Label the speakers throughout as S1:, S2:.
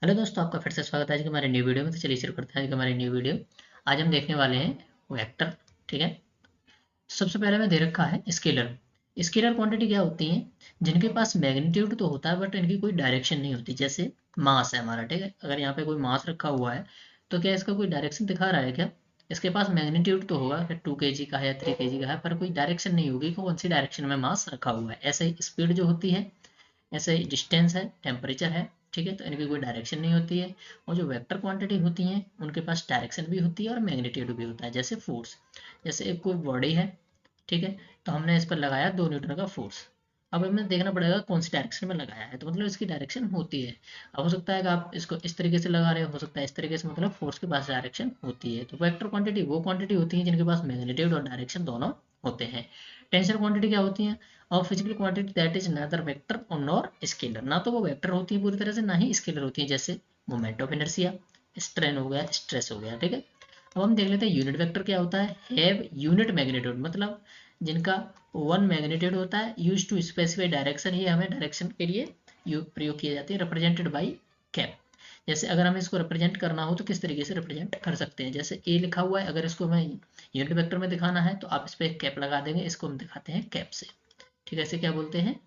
S1: Hello दोस्तों, आपका फिर से स्वागत है आज के हमारे न्यू वीडियो में। तो चलिए शुरू करते हैं आज की हमारी न्यू वीडियो। आज हम देखने वाले हैं वेक्टर। ठीक है, सबसे पहले में दे रखा है स्केलर। स्केलर क्वांटिटी क्या होती है? जिनके पास मैग्नीट्यूड तो होता है बट इनकी कोई डायरेक्शन नहीं होती। जैसे मास है हमारा, ठीक है, अगर यहाँ पे कोई मास रखा हुआ है तो क्या इसका कोई डायरेक्शन दिखा रहा है क्या? इसके पास मैग्नीट्यूड तो होगा कि 2 kg का है या 3 kg का है, पर कोई डायरेक्शन नहीं होगी कि कौन सी डायरेक्शन में मास रखा हुआ है। ऐसे ही स्पीड जो होती है, ऐसे डिस्टेंस है, टेम्परेचर है, ठीक है, तो इनकी कोई डायरेक्शन नहीं होती है। और जो वेक्टर क्वांटिटी होती हैं उनके पास डायरेक्शन भी होती है और मैग्नीट्यूड भी होता है। जैसे फोर्स, जैसे एक कोई बॉडी है, ठीक है, तो हमने इस पर लगाया 2 न्यूटन का फोर्स। अब हमें देखना पड़ेगा कौन सी डायरेक्शन में लगाया है, तो मतलब इसकी डायरेक्शन होती है। अब हो सकता है कि आप इसको इस तरीके से लगा रहे हो सकता है इस तरीके से, मतलब फोर्स के पास डायरेक्शन होती है। तो वेक्टर क्वांटिटी वो क्वांटिटी होती है जिनके पास मैग्नीट्यूड और डायरेक्शन दोनों होते हैं। टेंसर क्वांटिटी क्या होती है? और physical quantity that is neither vector और नॉर स्केलर। ना तो वो वेक्टर होती है पूरी तरह से, ना ही स्केलर होती है। जैसे मोमेंट ऑफ इनर्शिया, स्ट्रेन हो गया, स्ट्रेस हो गया, ठीक है। अब हम देख लेते हैं यूनिट वेक्टर क्या होता है। हैव यूनिट मैग्नीट्यूड, मतलब जिनका वन मैग्नीट्यूड होता है। यूज टू स्पेसिफाई डायरेक्शन, ये हमें डायरेक्शन के लिए प्रयोग किए जाते हैं। Represented by cap. जैसे अगर हमें इसको रिप्रेजेंट करना हो तो किस तरीके से रिप्रेजेंट कर सकते हैं? जैसे ए लिखा हुआ है, अगर इसको हमें यूनिट वेक्टर में दिखाना है तो आप इस पर एक कैप लगा देंगे। इसको हम दिखाते हैं कैप से, ठीक है। इसे क्या बोलते हैं?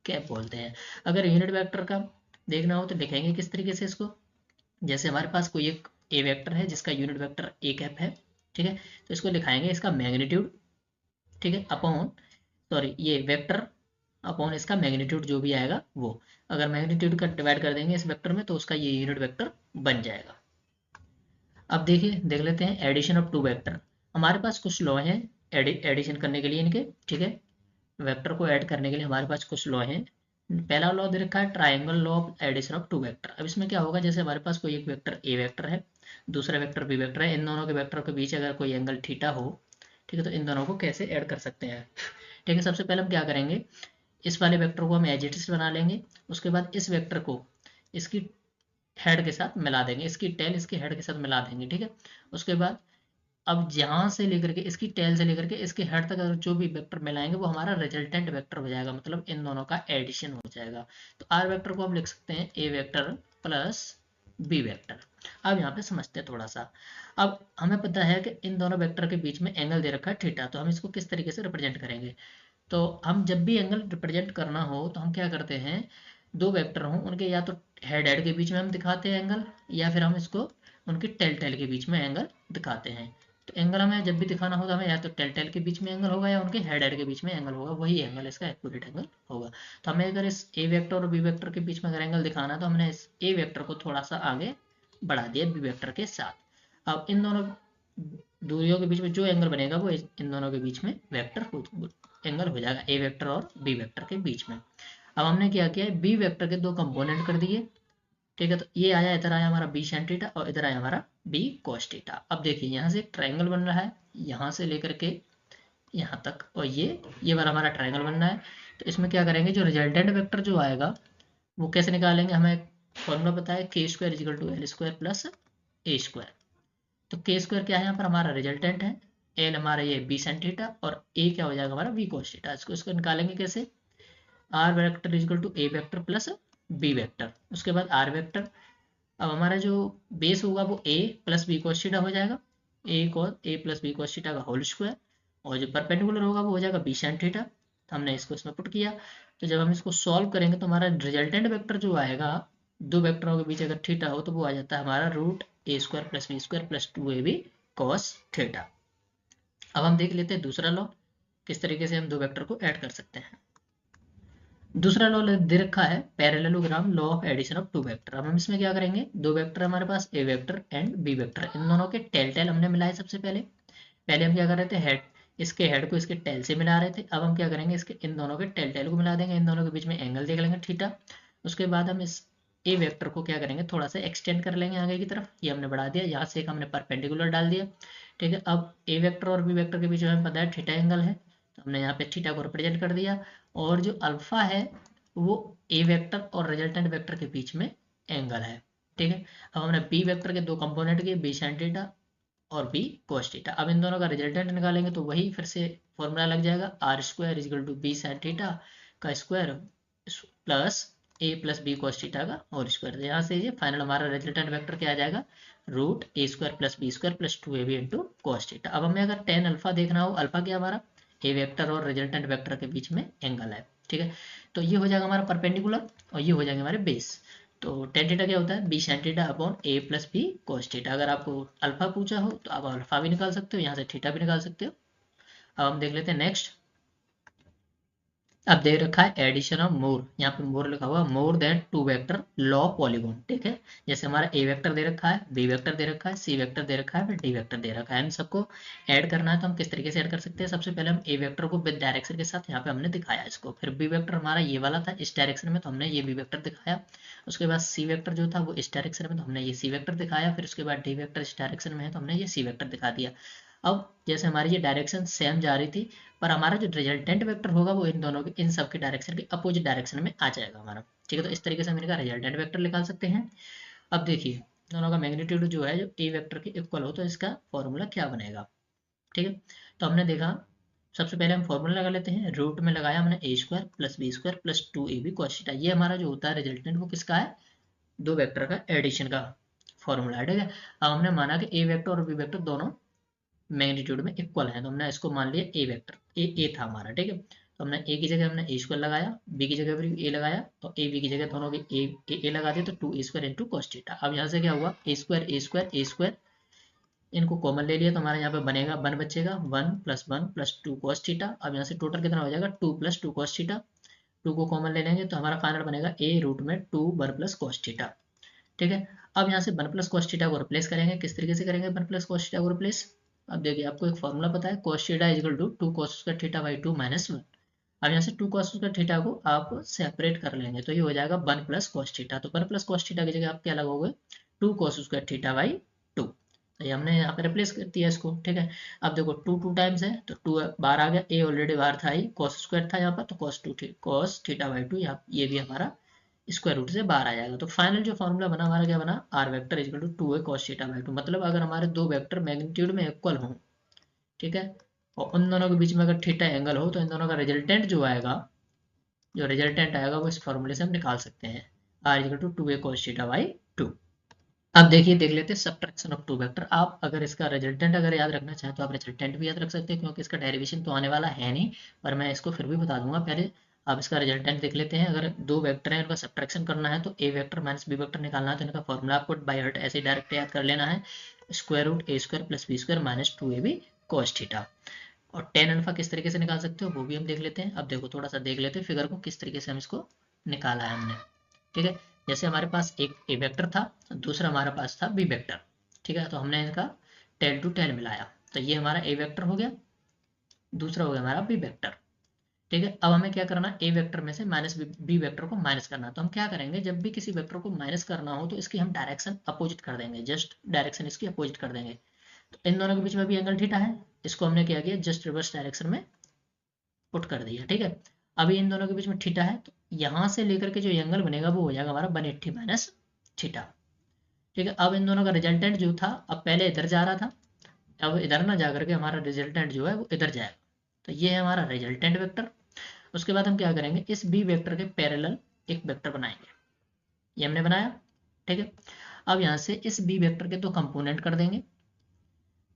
S1: कैप बोलते हैं। अगर यूनिट वेक्टर का देखना हो तो लिखेंगे किस तरीके से इसको? जैसे हमारे पास कोई एक ए वेक्टर है जिसका यूनिट वेक्टर ए कैप है, ठीक है, तो इसको लिखाएंगे इसका मैग्नीट्यूड, ठीक है, अपॉन, सॉरी, ये वेक्टर अपॉन इसका मैग्नीट्यूड जो भी आएगा वो। अगर मैग्नीट्यूड का डिवाइड कर देंगे इस वेक्टर में तो उसका ये यूनिट वेक्टर बन जाएगा। अब देखिए, देख लेते हैं एडिशन ऑफ टू वेक्टर। हमारे पास कुछ लॉ हैं एडिशन करने के लिए इनके, ठीक है। वेक्टर को ऐड करने के लिए हमारे पास कुछ लॉ हैं। पहला लॉ दे रखा है triangle law of addition of two vector. अब इसमें क्या होगा, जैसे हमारे पास कोई एक वेक्टर ए वेक्टर है, दूसरा वेक्टर बी वेक्टर है, इन दोनों के वेक्टर के बीच अगर कोई एंगल थीटा हो, ठीक है, तो इन दोनों को कैसे ऐड कर सकते हैं? ठीक है, सबसे पहले हम क्या करेंगे, इस वाले वेक्टर को हम एज इट इज बना लेंगे। उसके बाद इस वेक्टर को इसकी हेड के साथ मिला देंगे, इसकी टेल इसके हेड के साथ मिला देंगे, ठीक है। उसके बाद अब यहाँ से लेकर के इसकी टेल से लेकर के इसके हेड तक अगर जो भी वेक्टर मिलाएंगे वो हमारा रिजल्टेंट वेक्टर हो जाएगा, मतलब इन दोनों का एडिशन हो जाएगा। तो आर वेक्टर को हम लिख सकते हैं ए वेक्टर प्लस बी वेक्टर। अब यहाँ पे समझते हैं थोड़ा सा। अब हमें पता है कि इन दोनों वेक्टर के बीच में एंगल दे रखा है थीटा, तो हम इसको किस तरीके से रिप्रेजेंट करेंगे? तो हम जब भी एंगल रिप्रेजेंट करना हो तो हम क्या करते हैं, दो वेक्टर हों उनके या तो हेड हेड के बीच में हम दिखाते हैं एंगल, या फिर हम इसको उनके टेल टेल के बीच में एंगल दिखाते हैं। तो एंगल हमें जब भी दिखाना होगा हमें या तो टेल टेल के बीच में एंगल होगा या उनके हेड हेड के बीच में एंगल होगा, वही एंगल इसका एक्यूरेट एंगल होगा। तो हमें अगर इस ए वेक्टर और बी वेक्टर के बीच में अगर एंगल दिखाना है तो हमने इस ए वेक्टर को थोड़ा सा आगे बढ़ा दिया बी वेक्टर के साथ। अब इन दोनों दूरियों के बीच में जो एंगल बनेगा वो इन दोनों के बीच में वेक्टर एंगल हो जाएगा, ए वेक्टर और बी वेक्टर के बीच में। अब हमने क्या किया है, बी वेक्टर के दो कंपोनेंट कर दिए, ठीक है। तो ये आया, इधर आया हमारा बी साइन थीटा और इधर आया हमारा बी कॉस थीटा। अब देखिए यहाँ से एक ट्रायंगल बन रहा है, यहाँ से लेकर के यहाँ तक, और ये वाला हमारा ट्रायंगल बन रहा है। तो इसमें क्या करेंगे, जो रिजल्टेंट वेक्टर जो आएगा वो कैसे निकालेंगे? हमें फॉर्मूला पता है, K square is equal to L square plus A square. तो के स्क्वायर क्या है, यहाँ पर हमारा रिजल्टेंट है, एल हमारा ये बी साइन थीटा, और ए क्या हो जाएगा हमारा बी कॉस थीटा। इसको निकालेंगे कैसे? R vector is equal to A vector plus B vector, उसके बाद आर वेक्टर। अब हमारा जो बेस होगा वो ए प्लस बी कॉस थीटा हो जाएगा, A plus B cos theta का होल स्क्वायर, और जो परपेंडिकुलर होगा वो हो जाएगा बी साइन थीटा। तो हमने इसको इसमें पुट किया। तो जब हम इसको सॉल्व करेंगे तो हमारा रिजल्टेंट वेक्टर जो आएगा, दो वेक्टरों के बीच अगर थीटा हो तो वो आ जाता है हमारा root a square plus b square plus 2ab cos theta. अब हम देख लेते हैं दूसरा लॉ, किस तरीके से हम दो वेक्टर को ऐड कर सकते हैं। दूसरा लॉ दे रखा है parallelogram law of addition of two vector. अब हम इसमें क्या करेंगे, दो वेक्टर हमारे पास A vector and B vector, इन दोनों के टेल टेल हमने मिलाए। सबसे पहले पहले हम क्या कर रहे थे, हेड, इसके हेड को इसके टेल से मिला रहे थे। अब हम क्या करेंगे, इसके इन दोनों के टेल टेल को मिला देंगे, इन दोनों के बीच में एंगल देख लेंगे थीटा। उसके बाद हम इस ए वेक्टर को क्या करेंगे, थोड़ा सा एक्सटेंड कर लेंगे आगे की तरफ, ये हमने बढ़ा दिया, यहाँ से एक हमने परपेंडिकुलर डाल दिया, ठीक है। अब ए वेक्टर और बी वेक्टर के बीच में हमें पता है थीटा एंगल है, तो हमने यहाँ पे थीटा को रिप्रेजेंट कर दिया। और जो अल्फा है वो ए वेक्टर और रिजल्टेंट वेक्टर के बीच में एंगल है, ठीक है। अब हमने बी वेक्टर के दो कंपोनेंट किए, बी साइन थीटा और बी cos थीटा। अब इन दोनों का रिजल्टेंट निकालेंगे तो वही फिर से फॉर्मूला लग जाएगा, R square is equal to B sine theta का square plus A plus B cos theta का होल स्क्वायर। यहाँ से ये फाइनल हमारा रिजल्टेंट वेक्टर क्या आ जाएगा, root a square plus b square plus 2ab into cos theta. अब हमें अगर टेन अल्फा देखना हो, अल्फा क्या हमारा ए वेक्टर और रिजल्टेंट वेक्टर के बीच में एंगल है, ठीक है। तो ये हो जाएगा हमारा परपेंडिकुलर और ये हो जाएंगे हमारे बेस। तो टेन थीटा क्या होता है, बी साइन थीटा अपॉन ए प्लस बी कॉस थीटा। अगर आपको अल्फा पूछा हो तो आप अल्फा भी निकाल सकते हो, यहाँ से थीटा भी निकाल सकते हो। अब हम देख लेते हैं नेक्स्ट। अब दे रखा है एडिशन ऑफ मोर, यहाँ पे मोर लिखा हुआ more than two vector law polygon, ठीक है। जैसे हमारा ए वेक्टर दे रखा है, बी वेक्टर दे रखा है, सी वेक्टर दे रखा है, फिर डी वेक्टर दे रखा है। इन सबको ऐड करना है तो हम किस तरीके से ऐड कर सकते हैं, सबसे पहले हम ए वेक्टर को विद डायरेक्शन के साथ यहाँ पे हमने दिखाया इसको, फिर बी वेक्टर हमारा ये वाला था इस डायरेक्शन में तो हमने ये बी वेक्टर दिखाया। उसके बाद सी वेक्टर जो था वो इस डायरेक्शन में तो हमने ये सी वेक्टर दिखाया, फिर उसके बाद डी वेक्टर इस डायरेक्शन में है तो हमने ये सी वेक्टर दिखा दिया। अब जैसे हमारी ये डायरेक्शन सेम जा रही थी, पर हमारा जो रिजल्टेंट वेक्टर होगा वो इन दोनों के इन सब के डायरेक्शन के अपोजिट डायरेक्शन में आ जाएगा हमारा, ठीक है। तो इस तरीके से हम इनका रिजल्टेंट वेक्टर निकाल सकते हैं। अब देखिए दोनों का मैग्नीट्यूड जो है जो ए वेक्टर के इक्वल हो तो इसका फॉर्मूला क्या बनेगा, ठीक है। तो हमने देखा सबसे पहले हम फॉर्मूला लगा लेते हैं, रूट में लगाया हमने a square plus b square plus 2ab cos theta. ये हमारा जो होता है रिजल्टेंट वो किसका है, दो वेक्टर का एडिशन का फॉर्मूला है, ठीक है। अब हमने माना कि ए वेक्टर और बी वेक्टर दोनों मैग्नीट्यूड में इक्वल है तो हमने इसको मान लिया ए वेक्टर, ए था हमारा, ठीक है। तो हमने ए की जगह हमने ए स्क्वायर लगाया, बी की जगह भी ए लगाया और ए बी की जगह दोनों की ए लगा दिया तो 2a² इंटू कॉस थीटा। अब यहाँ से क्या हुआ ए स्क्वायर ए स्क्वायर ए स्क्वायर, इनको कॉमन ले लिया तो हमारे यहाँ पे बनेगा 1 बचेगा, 1 प्लस 1 प्लस 2 कॉस थीटा। अब यहाँ से टोटल कितना हो जाएगा 2 प्लस 2 कॉस थीटा, 2 को कॉमन ले लेंगे तो हमारा फाइनल बनेगा ए रूट में 2 1 प्लस कॉस थीटा, ठीक है। अब यहाँ से 1 प्लस कॉस थीटा को रिप्लेस करेंगे, किस तरीके से करेंगे 1 प्लस कॉस थीटा को रिप्लेस। अब देखिए आपको एक फॉर्मूला पता है cos theta is equal to 2 cos square theta by 2 minus 1। अब यहाँ से 2 कॉस स्क्वायर थीटा को आप सेपरेट कर लेंगे तो ये हो जाएगा 1 प्लस कॉस थीटा। तो 1 प्लस कॉस थीटा की जगह आप क्या लगाओगे 2 कॉस स्क्वायर थीटा बाई 2। तो ये हमने यहाँ पे रिप्लेस कर दिया इसको, ठीक है। अब देखो 2 2 टाइम्स है तो 2 बाहर आ गया, ए ऑलरेडी बाहर था ही, कॉस स्क्वायर था यहाँ पर तो कॉस थीटा बाई 2 ये भी हमारा स्क्वायर रूट से बाहर आ जाएगा। तो फाइनल जो फॉर्मूला बना हमारा क्या बना, R vector equal to 2a cos theta by 2। मतलब अगर हमारे दो वेक्टर मैग्नीट्यूड में इक्वल हों, ठीक है, और उन दोनों के बीच में अगर थीटा एंगल हो तो इन दोनों का रिजल्टेंट जो आएगा, जो रिजल्टेंट आएगा वो इस फॉर्मूले से हम निकाल सकते हैं, R equal to 2a cos theta by 2। अब देखिए देख लेते हैं सब्ट्रैक्शन ऑफ टू वेक्टर। आप अगर इसका रिजल्टेंट अगर याद रखना चाहें तो आप रिजल्टेंट भी याद रख सकते हैं क्योंकि इसका डेरिवेशन तो आने वाला है नहीं, पर मैं इसको फिर भी बता दूंगा। पहले आप इसका रिजल्टेंट देख लेते हैं। अगर दो वेक्टर हैं उनका सब्ट्रैक्शन करना है तो ए वेक्टर माइनस बी वेक्टर निकालना है तो इनका फॉर्मूला आपको बाय हार्ट ऐसे डायरेक्ट याद कर लेना है, square root a square plus b square minus 2ab cos theta. और टेन अल्फा किस तरीके से निकाल सकते हो वो भी हम देख लेते हैं। अब देखो थोड़ा सा देख लेते हैं फिगर को किस तरीके से हम इसको निकाला है हमने, ठीक है। जैसे हमारे पास एक ए वेक्टर था, दूसरा हमारे पास था बी वेक्टर, ठीक है। तो हमने इनका 10 to 10 मिलाया तो ये हमारा ए वेक्टर हो गया, दूसरा हो गया हमारा बी वेक्टर, ठीक है। अब हमें क्या करना है, ए वेक्टर में से माइनस बी वेक्टर को माइनस करना है। तो हम क्या करेंगे, जब भी किसी वेक्टर को माइनस करना हो तो इसकी हम डायरेक्शन अपोजिट कर देंगे, जस्ट डायरेक्शन इसकी अपोजिट कर देंगे। तो इन दोनों के बीच में भी एंगल थीटा है, इसको हमने क्या किया जस्ट रिवर्स डायरेक्शन में पुट कर दिया, ठीक है। अभी इन दोनों के बीच में थीटा है तो यहाँ से लेकर के जो एंगल बनेगा वो हो जाएगा हमारा 180 माइनस थीटा, ठीक है। अब इन दोनों का रिजल्टेंट जो था, अब पहले इधर जा रहा था, अब इधर ना जा करके हमारा रिजल्टेंट जो है वो इधर जाएगा। तो ये है हमारा रिजल्टेंट वेक्टर। उसके बाद हम क्या करेंगे, इस बी वेक्टर के पैरेलल एक वेक्टर बनाएंगे, ये हमने बनाया, ठीक है। अब यहाँ से इस बी वेक्टर के दो कंपोनेंट कर देंगे।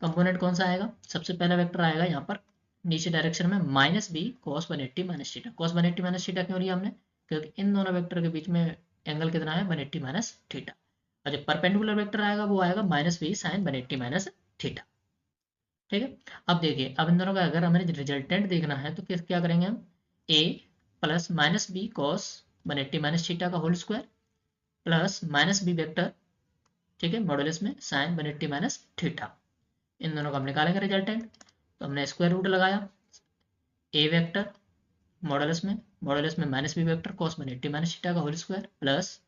S1: कंपोनेंट कौन सा आएगा, सबसे पहला वेक्टर आएगा यहाँ पर नीचे डायरेक्शन में minus B cos 180 minus theta. Cos 180 minus theta क्यों लिया हमने, क्योंकि इन दोनों वेक्टर के बीच में एंगल कितना है 180 माइनस थीटा। और जो परपेंडिकुलर वेक्टर आएगा वो आएगा minus B sine 180 minus theta, ठीक है। अब देखिए अब इन दोनों का अगर हमें रिजल्टेंट देखना है तो क्या करेंगे हम, a plus minus B cos 180 minus theta का whole square plus minus b vector, ठीक है, मॉडुलस में साइन 180 माइनस थीटा। इन दोनों का हम निकालेंगे रिजल्टेंट। तो हमने स्क्वायर रूट लगाया ए वेक्टर मॉडुलस में minus b vector cos 180 minus theta का whole square plus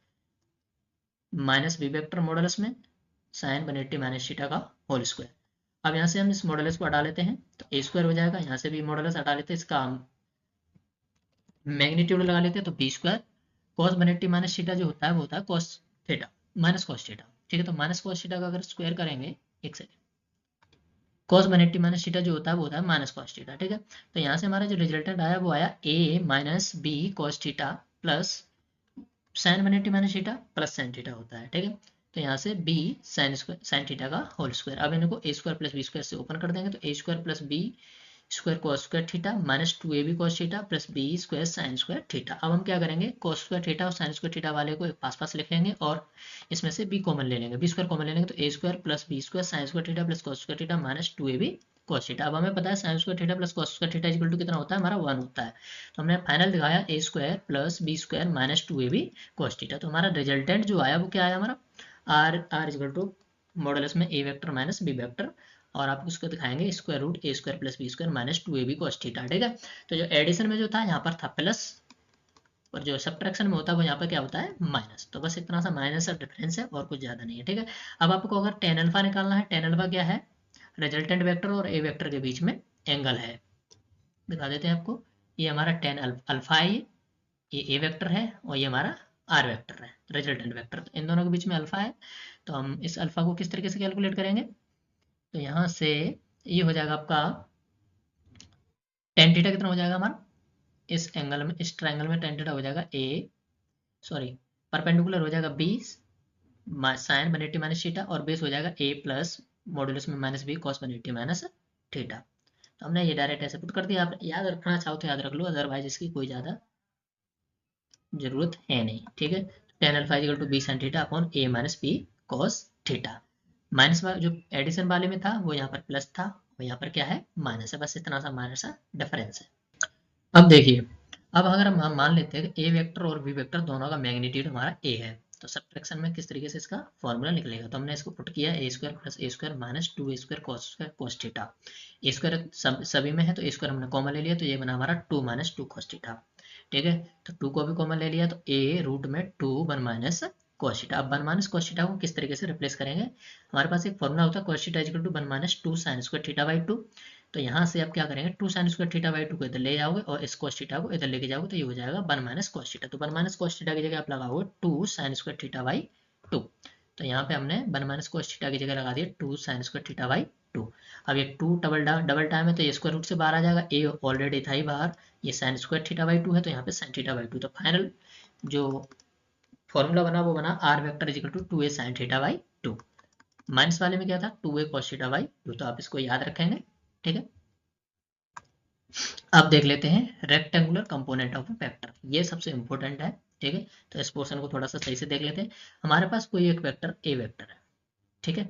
S1: minus b vector modulus में साइन 180 माइनस थीटा का होल स्क्वायर। अब यहाँ से हम इस मॉडुलस को हटा लेते हैं तो ए स्क्वायर हो जाएगा, यहाँ से भी मॉडुलस हटा लेते हैं, इसका हम मैग्नीट्यूड लगा लेते हैं तो B square cos 180 minus theta जो होता है वो होता है cos theta minus cos theta, ठीक है। तो माइनस कॉस थीटा का अगर स्क्वायर करेंगे, एक सेकंड, कॉस 180 माइनस थीटा जो होता है वो होता है माइनस कॉस थीटा, ठीक है। तो यहाँ से हमारा जो रिजल्टेंट आया वो आया a minus B cos theta plus sine 180 minus theta plus sine theta होता है, ठीक है। तो यहाँ से बी साइन थीटा का होल स्क्वायर। अब इनको a square plus b square से ओपन कर देंगे, तो a square plus b square cos square theta minus 2ab cos theta plus b square sine square theta. अब हम क्या करेंगे, कॉस स्क्वायर थीटा और साइन स्क्वायर थीटा वाले को एक पास पास लिख लेंगे और इसमें से बी कॉमन ले लेंगे, बी स्क्वायर कॉमन ले लेंगे, तो a square plus b square sine square theta plus cos square theta minus 2ab cos theta. अब हमें पता है sine square theta plus cos square theta equal to कितना होता है, हमारा 1 होता है। तो हमने फाइनल दिखाया a square plus b square minus 2ab cos theta. तो हमारा रिजल्टेंट जो आया वो क्या आया हमारा, आर इक्वल टू मॉडुलस में a vector minus b vector, और आप उसको दिखाएंगे square root a square plus b square minus 2ab cos theta, ठीक है। तो जो एडिशन में जो था यहाँ पर था प्लस, और जो सब्ट्रैक्शन में होता है वो यहाँ पर क्या होता है माइनस। तो बस इतना सा माइनस का डिफरेंस है और कुछ ज्यादा नहीं है, ठीक है। अब आपको अगर टेन अल्फा निकालना है, टेन अल्फा क्या है, रिजल्टेंट वेक्टर और ए वेक्टर के बीच में एंगल है। दिखा देते हैं आपको, ये हमारा टेन अल्फा है, ये ए वेक्टर है और ये हमारा आर वेक्टर है, रिजल्टेंट वेक्टर। तो इन दोनों के बीच में अल्फा है, तो हम इस अल्फा को किस तरीके से कैलकुलेट करेंगे, तो यहाँ से ये हो जाएगा आपका टेन थीटा कितना हो जाएगा हमारा, इस एंगल में, इस ट्रायंगल में टेन थीटा हो जाएगा परपेंडिकुलर हो जाएगा 20 साइन 180 माइनस थीटा, और बेस हो जाएगा ए प्लस मॉडुलस में minus B cos 180 minus theta. तो हमने ये डायरेक्ट ऐसे पुट कर दिया। आप याद रखना चाहो तो याद रख लो, अदरवाइज इसकी कोई ज़्यादा जरूरत है नहीं, ठीक है। Tan alpha equal to B sine theta upon A minus B cos theta. Minus जो एडिशन वाले में था वो यहाँ पर प्लस था और यहाँ पर क्या है माइनस है, बस इतना सा माइनस सा डिफरेंस है। अब देखिए, अब अगर हम मान लेते हैं कि ए वेक्टर और बी वेक्टर दोनों का मैग्नीट्यूड हमारा ए है, तो सब्ट्रैक्शन में किस तरीके से इसका फॉर्मूला निकलेगा, तो हमने इसको पुट किया ए square plus A square minus 2 A square cos theta. A square सभी में है तो ए स्क्वायर हमने कॉमन ले लिया, तो ये बना हमारा 2 माइनस 2 कॉस थीटा, ठीक है। तो 2 को भी कॉमन ले लिया, तो ए रूट में 2 1 माइनस कॉस थीटा। अब 1 माइनस कॉस थीटा को किस तरीके से रिप्लेस करेंगे, हमारे पास एक फॉर्मूला होता है cos theta equal to 1 minus 2 sine square theta by 2। तो यहाँ से आप क्या करेंगे, 2 साइन स्क्वायर थीटा बाई 2 को इधर ले जाओगे और इस cos थीटा को इधर लेके जाओगे, तो ये हो जाएगा 1 माइनस cos थीटा। तो 1 माइनस cos थीटा की जगह आप लगाओगे 2 साइन स्क्वायर थीटा बाई 2। तो यहाँ पे हमने 1 माइनस cos थीटा की जगह लगा दिया 2 साइन स्क्वायर थीटा बाई 2। अब ये 2 डबल टाइम है तो ये स्क्वायर रूट से बाहर आ जाएगा, ए ऑलरेडी था ही बाहर, ये साइन स्क्वायर थीटा बाई 2 है तो यहाँ पे साइन थीटा बाई 2। तो फाइनल जो फॉर्मूला बना वो बना R vector is equal to 2a sine theta by 2। Minus वाले में क्या था 2a cos थीटा बाई 2, तो आप इसको याद रखेंगे, ठीक है। अब देख लेते हैं रेक्टेंगुलर कंपोनेंट ऑफ वेक्टर, ये सबसे इंपॉर्टेंट है, ठीक है। तो इस पोर्शन को थोड़ा सा सही से देख लेते हैं। हमारे पास कोई एक वेक्टर ए वेक्टर है, ठीक है,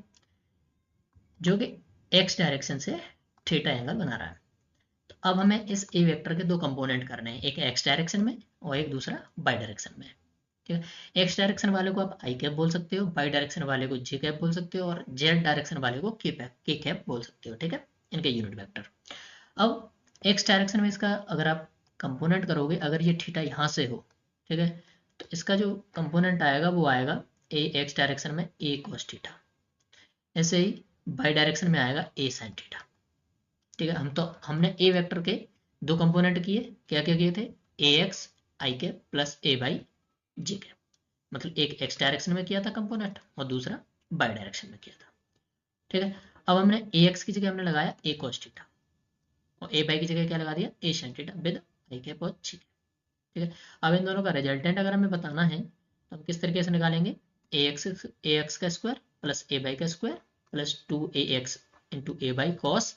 S1: जो कि एक्स डायरेक्शन से थीटा एंगल बना रहा है। तो अब हमें इस ए वेक्टर के दो कंपोनेंट करने हैं, एक एक्स डायरेक्शन में और एक दूसरा बाई डायरेक्शन में, ठीक है। एक्स डायरेक्शन वाले को आप आई कैप बोल सकते हो, बाई डायरेक्शन वाले को जे कैप बोल सकते हो, और जेड डायरेक्शन वाले को के कैप बोल सकते हो, ठीक है, इनके यूनिट वेक्टर। अब एक्स डायरेक्शन में इसका अगर आप कंपोनेंट करोगे, अगर ये थीटा यहाँ से हो, ठीक है, तो इसका जो कंपोनेंट आएगा वो आएगा ए एक्स डायरेक्शन में ए कॉस थीटा, ऐसे ही बाई डायरेक्शन में आएगा ए साइन थीटा, ठीक है। हमने ए वेक्टर के दो कंपोनेंट किए, क्या क्या किए थे, ए एक्स आई के प्लस ए बाई जे के, मतलब एक एक्स डायरेक्शन में किया था कंपोनेंट और दूसरा बाई डायरेक्शन में किया था, ठीक है। अब हमने ए एक्स की जगह हमने लगाया ए कॉस थीटा और ए बाई की जगह क्या लगा दिया a sine theta with i cap और जी, ठीक है। अब इन दोनों का रिजल्टेंट अगर हमें बताना है तो हम किस तरीके से निकालेंगे, ए एक्स का स्क्वायर प्लस ए बाई का square plus 2ax into a y cos,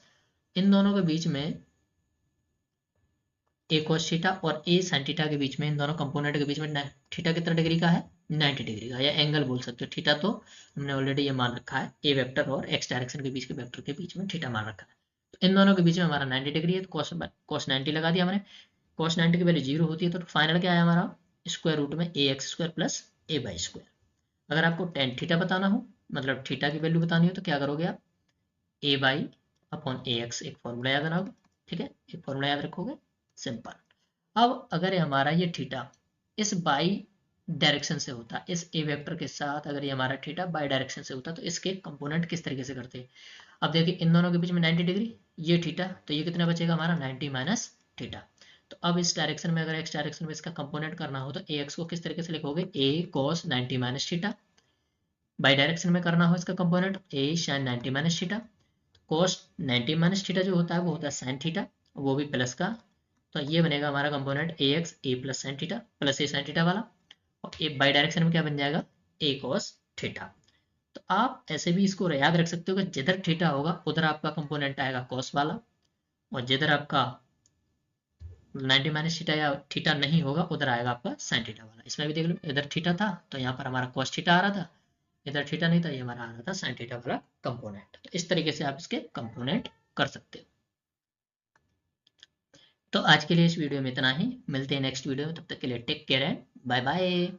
S1: इन दोनों के बीच में ए कॉस थीटा और ए साइन थीटा के बीच में, इन दोनों कंपोनेंट के बीच में थीटा कितना डिग्री का है 90 डिग्री का, या एंगल बोल सकते हो। थीटा तो हमने ऑलरेडी ये मान रखा है, ए वेक्टर और एक्स डायरेक्शन के बीच के वेक्टर के बीच में थीटा मान रखा है। तो इन दोनों के बीच में हमारा 90 डिग्री है, तो कॉस 90 लगा दिया हमने। कॉस 90 की वैल्यू 0 होती है, तो फाइनल क्या है हमारा स्क्वायर रूट में a x square plus a by square. अगर आपको टेन थीटा बताना हो, मतलब थीटा की वैल्यू बतानी हो, तो क्या करोगे आप ए बाई अपॉन ए एक्स, एक फॉर्मूला याद बनाओगे, ठीक है, एक फॉर्मूला याद रखोगे, सिंपल। अब अगर हमारा ये थीटा इस बाई डायरेक्शन से होता, इस ए वेक्टर के साथ अगर ये हमारा थीटा बाई डायरेक्शन से होता, तो इसके कंपोनेंट किस तरीके से करते हैं। अब देखिए इन दोनों के बीच में 90 डिग्री, ये थीटा, तो ये कितना बचेगा हमारा 90 माइनस थीटा। तो अब इस डायरेक्शन में, अगर एक्स डायरेक्शन में इसका कंपोनेंट करना हो, तो ए एक्स को किस तरीके से लिखोगे a cos 90 minus theta, y direction में करना हो इसका component a sine 90 minus theta. Cos 90 minus theta जो होता है वो होता है साइन थीटा, वो भी प्लस का, तो ये बनेगा हमारा कंपोनेंट ए एक्स ए प्लस साइन थीटा प्लस ए साइन थीटा वाला। और ए बाई डायरेक्शन में क्या बन जाएगा, ए कॉस थीटा। तो आप ऐसे भी इसको याद रख सकते हो कि जिधर थीटा होगा उधर आपका कंपोनेंट आएगा कॉस वाला, और जिधर आपका 90 माइनस थीटा या थीटा नहीं होगा उधर आएगा आपका साइन थीटा वाला। इसमें भी देख लो, इधर थीटा था तो यहाँ पर हमारा कॉस थीटा आ रहा था, इधर थीटा नहीं था, ये हमारा आ रहा था साइन थीटा वाला कंपोनेंट। तो इस तरीके से आप इसके कंपोनेंट कर सकते हो। तो आज के लिए इस वीडियो में इतना ही, मिलते हैं नेक्स्ट वीडियो में, तब तक के लिए take care and bye bye.